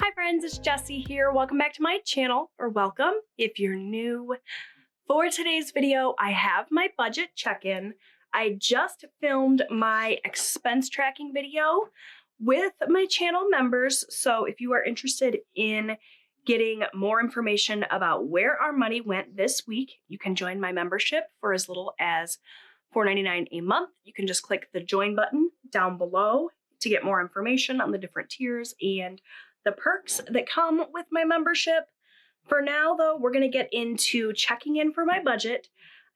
Hi friends, it's Jessi here. Welcome back to my channel, or welcome if you're new. For today's video, I have my budget check-in. I just filmed my expense tracking video with my channel members, so if you are interested in getting more information about where our money went this week, you can join my membership for as little as $4.99 a month. You can just click the join button down below to get more information on the different tiers and the perks that come with my membership. For now, though, we're going to get into checking in for my budget.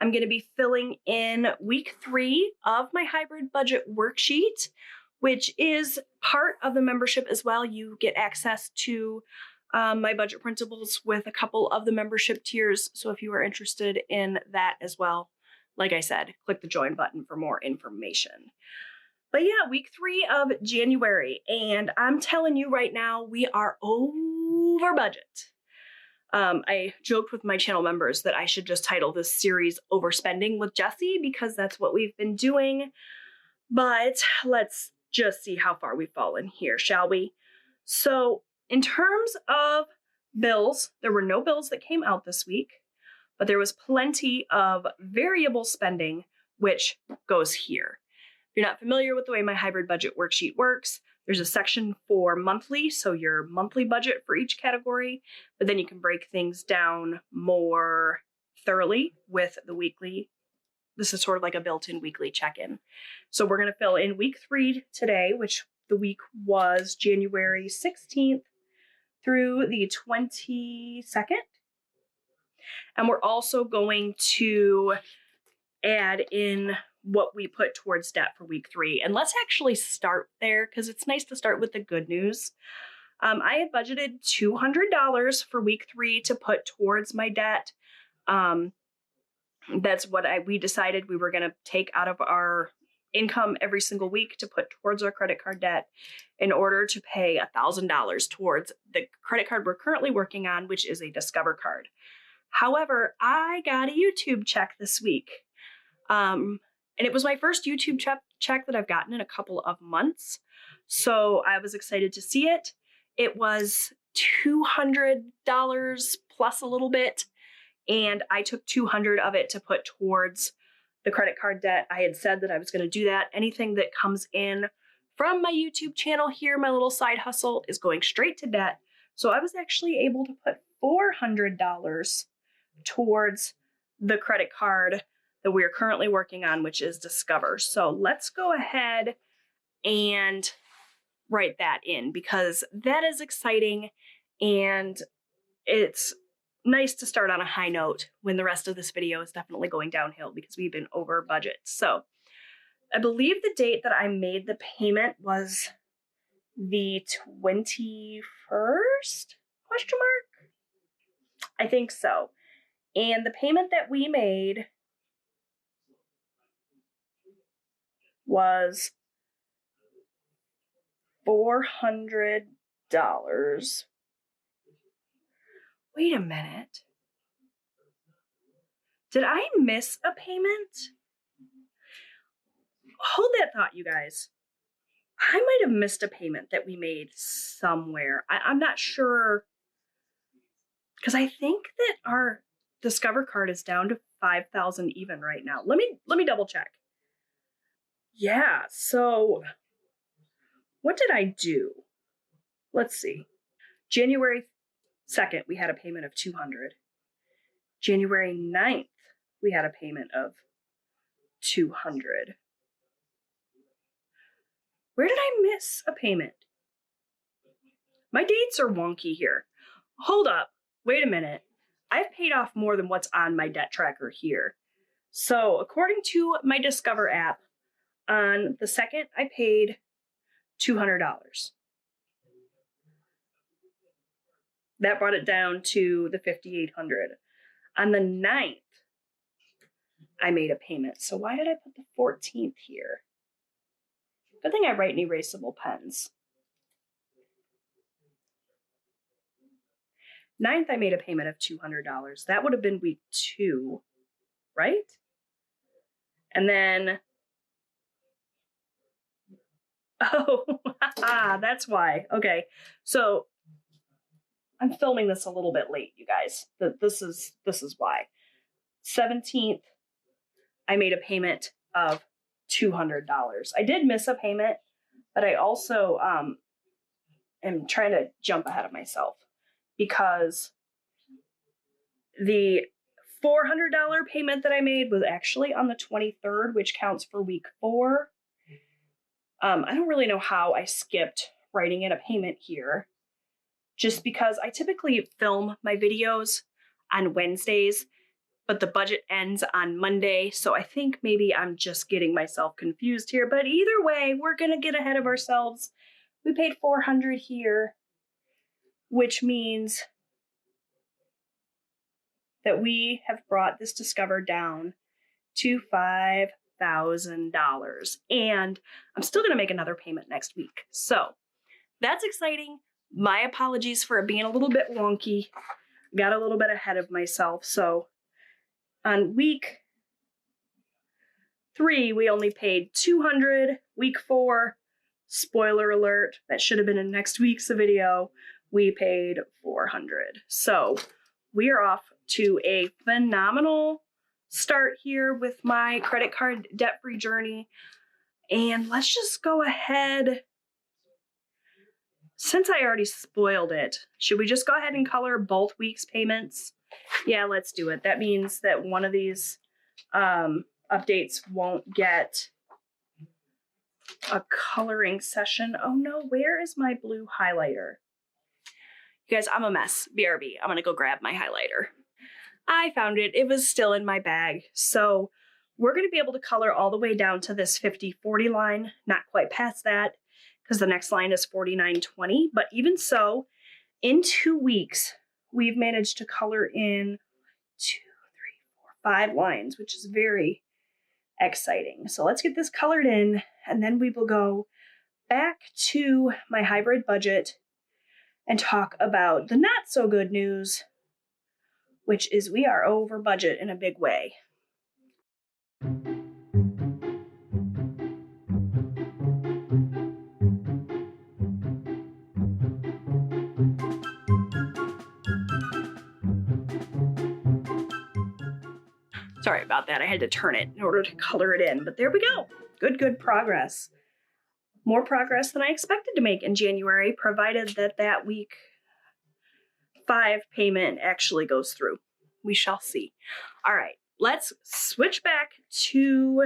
I'm going to be filling in week 3 of my hybrid budget worksheet, which is part of the membership as well. You get access to my budget printables with a couple of the membership tiers. So if you are interested in that as well, like I said, click the join button for more information. But yeah, week 3 of January, and I'm telling you right now, we are over budget. I joked with my channel members that I should just title this series Overspending with Jessi because that's what we've been doing. But let's just see how far we've fallen here, shall we? So in terms of bills, there were no bills that came out this week, but there was plenty of variable spending, which goes here. If you're not familiar with the way my hybrid budget worksheet works, there's a section for monthly, so your monthly budget for each category, but then you can break things down more thoroughly with the weekly. This is sort of like a built-in weekly check-in. So we're going to fill in week 3 today, which the week was January 16th through the 22nd. And we're also going to add in what we put towards debt for week 3. And let's actually start there because it's nice to start with the good news. I had budgeted $200 for week 3 to put towards my debt. That's what we decided we were going to take out of our income every single week to put towards our credit card debt in order to pay $1,000 towards the credit card we're currently working on, which is a Discover card. However, I got a YouTube check this week. And it was my first YouTube check that I've gotten in a couple of months. So I was excited to see it. It was $200 plus a little bit. And I took $200 of it to put towards the credit card debt. I had said that I was going to do that. Anything that comes in from my YouTube channel here, my little side hustle, is going straight to debt. So I was actually able to put $400 towards the credit card that we are currently working on, which is Discover. So let's go ahead and write that in because that is exciting and it's nice to start on a high note when the rest of this video is definitely going downhill because we've been over budget. So I believe the date that I made the payment was the 21st? Question mark? I think so. And the payment that we made was $400. Wait a minute. Did I miss a payment? Hold that thought, you guys. I might have missed a payment that we made somewhere. I'm not sure because I think that our Discover card is down to 5,000 even right now. Let me double check. Yeah, so what did I do? Let's see. January 2nd, we had a payment of $200. January 9th, we had a payment of $200. Where did I miss a payment? My dates are wonky here. Hold up. Wait a minute. I've paid off more than what's on my debt tracker here. So according to my Discover app, on the 2nd, I paid $200. That brought it down to the $5,800. On the 9th, I made a payment. So why did I put the 14th here? Good thing I write in erasable pens. 9th, I made a payment of $200. That would have been week 2, right? And then Oh, that's why. Okay. So I'm filming this a little bit late, you guys. This is why. 17th, I made a payment of $200. I did miss a payment, but I also am trying to jump ahead of myself because the $400 payment that I made was actually on the 23rd, which counts for week 4. I don't really know how I skipped writing in a payment here, just because I typically film my videos on Wednesdays, but the budget ends on Monday, so I think maybe I'm just getting myself confused here. But either way, we're gonna get ahead of ourselves. We paid $400 here, which means that we have brought this Discover down to $5,000. And I'm still gonna make another payment next week. So that's exciting. My apologies for it being a little bit wonky. Got a little bit ahead of myself. So on week 3, we only paid $200. Week 4, spoiler alert, that should have been in next week's video, we paid $400. So we are off to a phenomenal start here with my credit card debt-free journey. And let's just go ahead. Since I already spoiled it, should we just go ahead and color both weeks' payments? Yeah, let's do it. That means that one of these updates won't get a coloring session. Oh no, where is my blue highlighter? You guys, I'm a mess. BRB, I'm gonna go grab my highlighter. I found it. It was still in my bag. So we're gonna be able to color all the way down to this 50-40 line, not quite past that, because the next line is 49-20. But even so, in 2 weeks, we've managed to color in 2, 3, 4, 5 lines, which is very exciting. So let's get this colored in, and then we will go back to my hybrid budget and talk about the not so good news, which is we are over budget in a big way. Sorry about that. I had to turn it in order to color it in, but there we go. Good progress. More progress than I expected to make in January, provided that that week 5 payment actually goes through. We shall see. All right, let's switch back to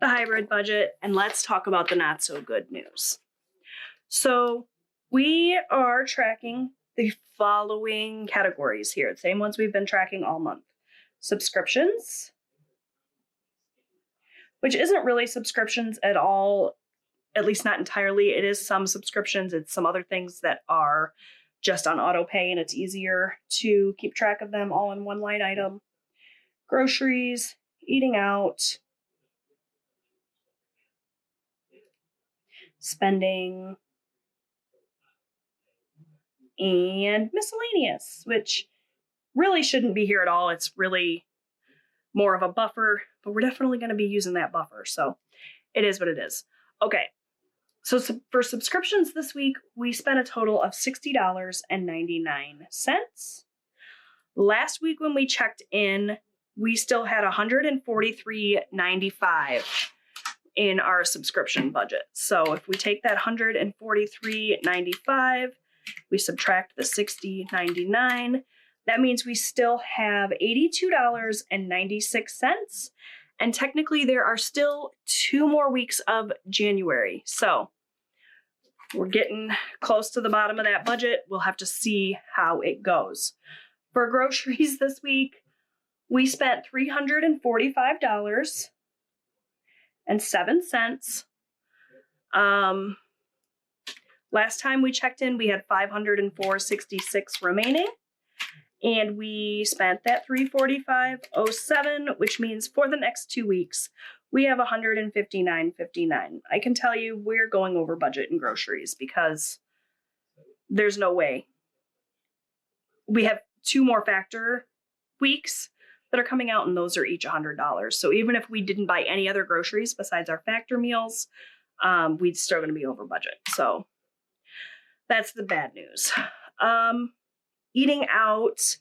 the hybrid budget and let's talk about the not so good news. So we are tracking the following categories here, the same ones we've been tracking all month. Subscriptions, which isn't really subscriptions at all, at least not entirely. It is some subscriptions. It's some other things that are just on auto pay, and it's easier to keep track of them all in one line item. Groceries, eating out, spending, and miscellaneous, which really shouldn't be here at all. It's really more of a buffer, but we're definitely going to be using that buffer. So it is what it is. Okay. So for subscriptions this week, we spent a total of $60.99. Last week when we checked in, we still had $143.95 in our subscription budget. So if we take that $143.95, we subtract the $60.99, that means we still have $82.96. And technically there are still 2 more weeks of January. So we're getting close to the bottom of that budget. We'll have to see how it goes. For groceries this week, we spent $345.07. Last time we checked in, we had $504.66 remaining. And we spent that $345.07, which means for the next 2 weeks, we have $159.59. I can tell you we're going over budget in groceries because there's no way. We have 2 more factor weeks that are coming out, and those are each $100. So even if we didn't buy any other groceries besides our factor meals, we'd still going to be over budget. So that's the bad news. Eating out,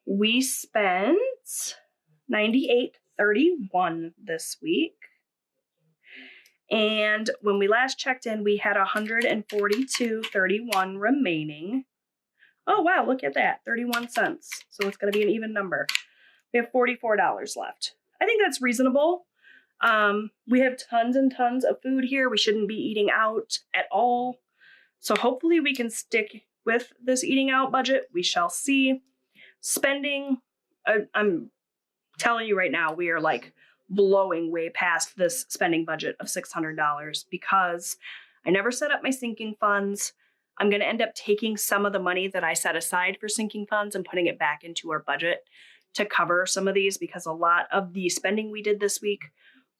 we spent $98.31 this week. And when we last checked in, we had $142.31 remaining. Oh, wow, look at that, 31 cents. So it's going to be an even number. We have $44 left. I think that's reasonable. We have tons and tons of food here. We shouldn't be eating out at all. So hopefully we can stick with this eating out budget. We shall see. Spending, I'm telling you right now, we are like blowing way past this spending budget of $600 because I never set up my sinking funds. I'm going to end up taking some of the money that I set aside for sinking funds and putting it back into our budget to cover some of these, because a lot of the spending we did this week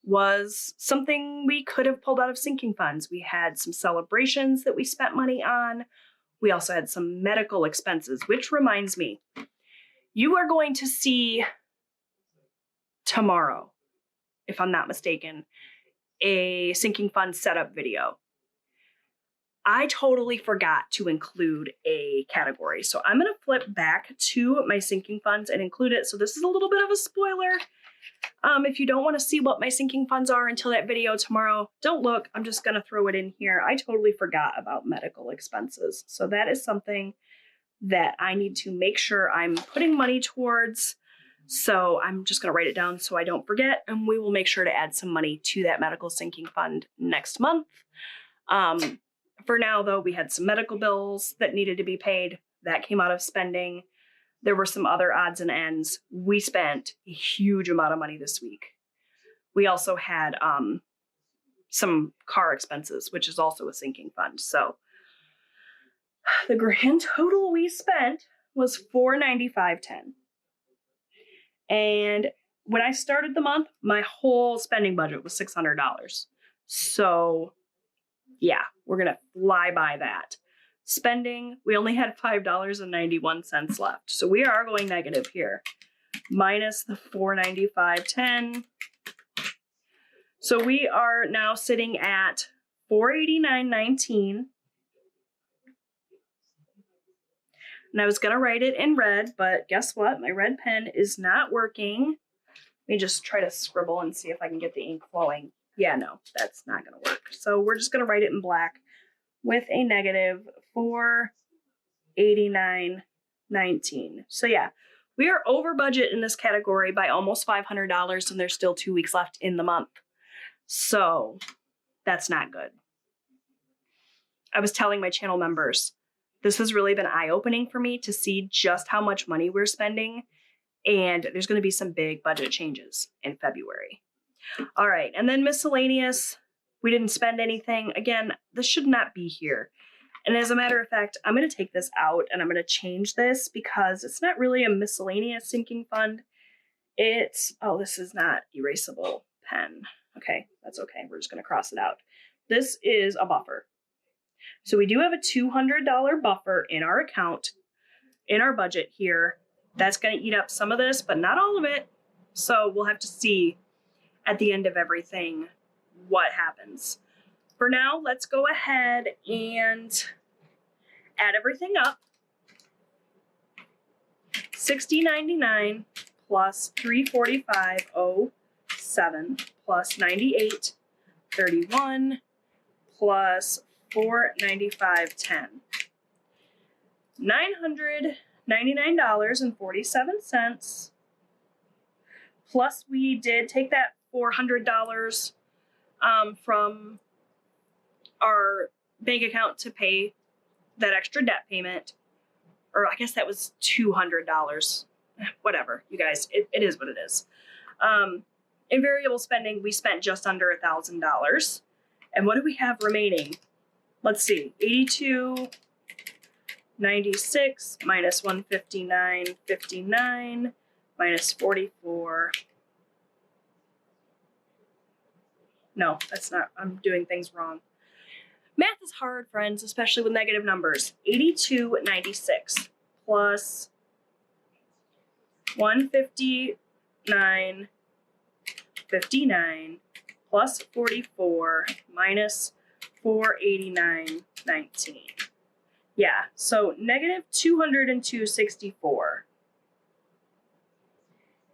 was something we could have pulled out of sinking funds. We had some celebrations that we spent money on. We also had some medical expenses, which reminds me, you are going to see tomorrow, if I'm not mistaken, a sinking fund setup video. I totally forgot to include a category. So I'm going to flip back to my sinking funds and include it. So this is a little bit of a spoiler. If you don't want to see what my sinking funds are until that video tomorrow, don't look. I'm just going to throw it in here. I totally forgot about medical expenses. So that is something that I need to make sure I'm putting money towards. So I'm just going to write it down so I don't forget. And we will make sure to add some money to that medical sinking fund next month. For now, though, we had some medical bills that needed to be paid. That came out of spending. There were some other odds and ends. We spent a huge amount of money this week. We also had some car expenses, which is also a sinking fund. So the grand total we spent was $495.10. And when I started the month, my whole spending budget was $600. So yeah, we're going to fly by that. Spending, we only had $5.91 left. So we are going negative here. Minus the $495.10. So we are now sitting at $489.19. And I was going to write it in red, but guess what? My red pen is not working. Let me just try to scribble and see if I can get the ink flowing. Yeah, no, that's not going to work. So we're just going to write it in black with a negative $489.19. So yeah, we are over budget in this category by almost $500, and there's still 2 weeks left in the month. So that's not good. I was telling my channel members, this has really been eye-opening for me to see just how much money we're spending, and there's going to be some big budget changes in February. All right, and then miscellaneous, we didn't spend anything. Again, this should not be here. And as a matter of fact, I'm going to take this out and I'm going to change this because it's not really a miscellaneous sinking fund. It's, oh, this is not erasable pen. Okay, that's okay. We're just going to cross it out. This is a buffer. So we do have a $200 buffer in our account, in our budget here. That's going to eat up some of this, but not all of it. So we'll have to see at the end of everything what happens. For now, let's go ahead and add everything up. $60.99 plus $345.07 plus $98.31 plus $495.10. $999.47. Plus we did take that $400 from our bank account to pay that extra debt payment. Or I guess that was $200. Whatever, you guys, it is what it is. In variable spending, we spent just under $1,000. And what do we have remaining? Let's see, $82.96 minus $159.59 minus 44. No, that's not, I'm doing things wrong. Math is hard, friends, especially with negative numbers. $82.96 plus $159.59 plus 44 minus $489.19. Yeah, so negative 202.64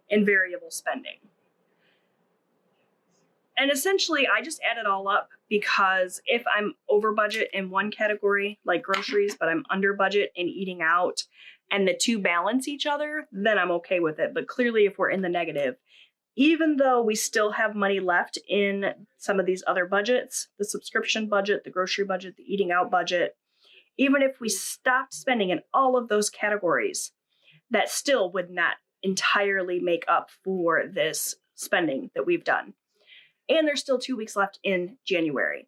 in variable spending. And essentially, I just add it all up because if I'm over budget in one category, like groceries, but I'm under budget in eating out, and the two balance each other, then I'm okay with it. But clearly, if we're in the negative, even though we still have money left in some of these other budgets, the subscription budget, the grocery budget, the eating out budget, even if we stopped spending in all of those categories, that still would not entirely make up for this spending that we've done. And there's still 2 weeks left in January.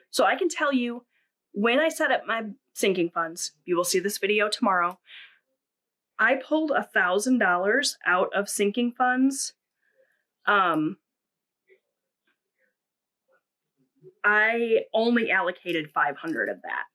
So I can tell you, when I set up my sinking funds, you will see this video tomorrow, I pulled $1,000 out of sinking funds. I only allocated 500 of that.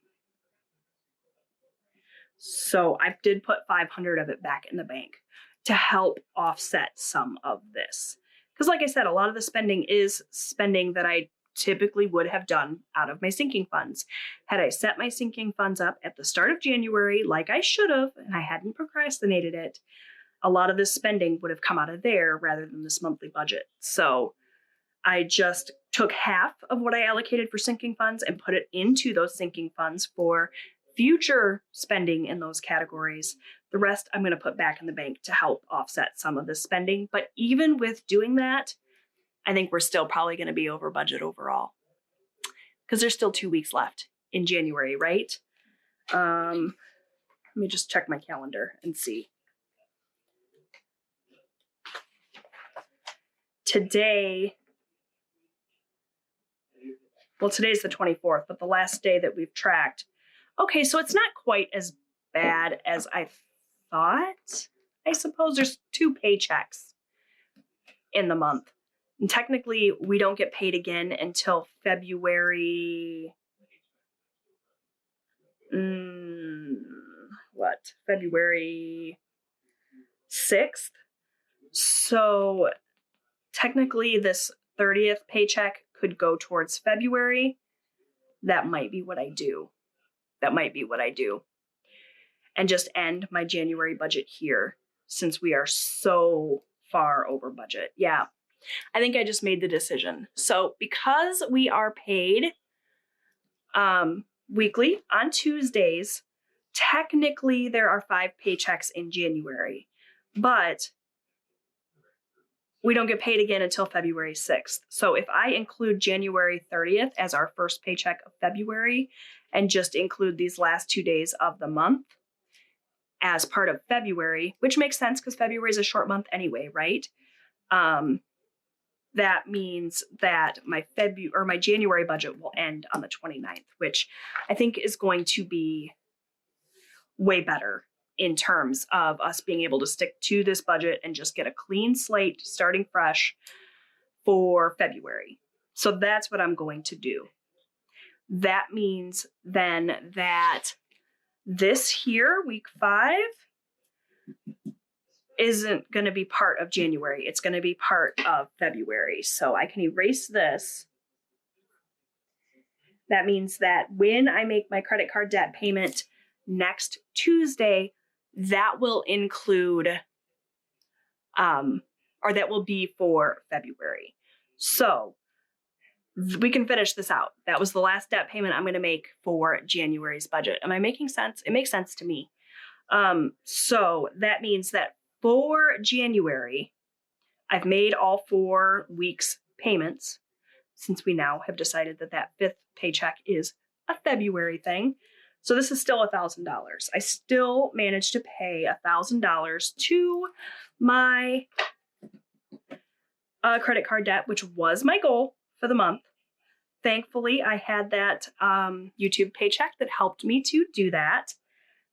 So I did put 500 of it back in the bank to help offset some of this. Because like I said, a lot of the spending is spending that I typically would have done out of my sinking funds. Had I set my sinking funds up at the start of January, like I should have, and I hadn't procrastinated it, a lot of this spending would have come out of there rather than this monthly budget. So I just took half of what I allocated for sinking funds and put it into those sinking funds for future spending in those categories. The rest I'm going to put back in the bank to help offset some of the spending. But even with doing that, I think we're still probably going to be over budget overall because there's still 2 weeks left in January, right? Let me just check my calendar and see. Today's the 24th, but the last day that we've tracked. Okay, so it's not quite as bad as I thought. I suppose there's 2 paychecks in the month. And technically, we don't get paid again until February. February 6th. So technically, this 30th paycheck could go towards February. That might be what I do. And just end my January budget here since we are so far over budget. Yeah, I think I just made the decision. So because we are paid weekly on Tuesdays, technically there are 5 paychecks in January, but we don't get paid again until February 6th. So if I include January 30th as our first paycheck of February and just include these last 2 days of the month as part of February, which makes sense because February is a short month anyway, right? That means that my January budget will end on the 29th, which I think is going to be way better in terms of us being able to stick to this budget and just get a clean slate starting fresh for February. So that's what I'm going to do. That means then that this here, week 5, isn't going to be part of January. It's going to be part of February. So I can erase this. That means that when I make my credit card debt payment next Tuesday, that will include, or that will be for February. So we can finish this out. That was the last debt payment I'm going to make for January's budget. Am I making sense? It makes sense to me. So that means that for January, I've made all 4 weeks payments since we now have decided that that 5th paycheck is a February thing. So this is still $1,000. I still managed to pay $1,000 to my credit card debt, which was my goal for the month. Thankfully, I had that YouTube paycheck that helped me to do that.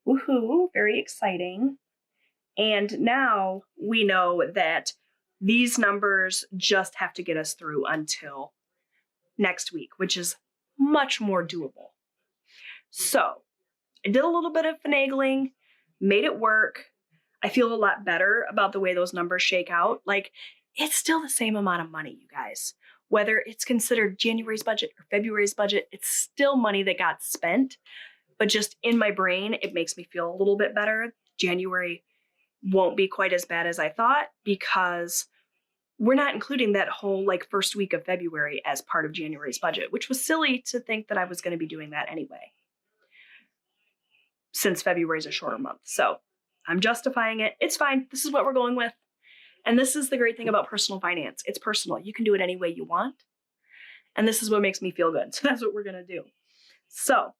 Woohoo, very exciting. And now we know that these numbers just have to get us through until next week, which is much more doable. So I did a little bit of finagling, made it work. I feel a lot better about the way those numbers shake out. Like, it's still the same amount of money, you guys. Whether it's considered January's budget or February's budget, it's still money that got spent. but just in my brain, it makes me feel a little bit better. January won't be quite as bad as I thought because we're not including that whole like first week of February as part of January's budget, which was silly to think that I was going to be doing that anyway, since February is a shorter month. So I'm justifying it. It's fine. This is what we're going with. And this is the great thing about personal finance. It's personal. You can do it any way you want. And this is what makes me feel good. So that's what we're going to do. So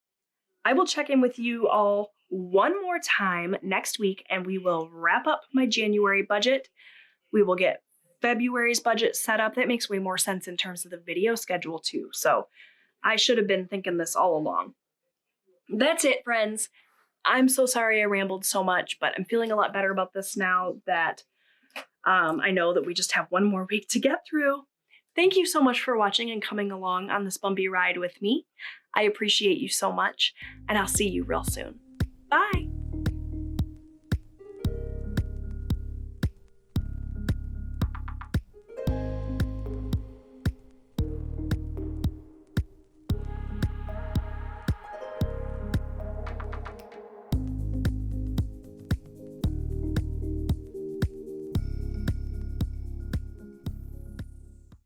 I will check in with you all one more time next week, and we will wrap up my January budget. We will get February's budget set up. That makes way more sense in terms of the video schedule too. So I should have been thinking this all along. That's it, friends. I'm so sorry I rambled so much, but I'm feeling a lot better about this now that I know that we just have one more week to get through. Thank you so much for watching and coming along on this bumpy ride with me. I appreciate you so much, and I'll see you real soon. Bye.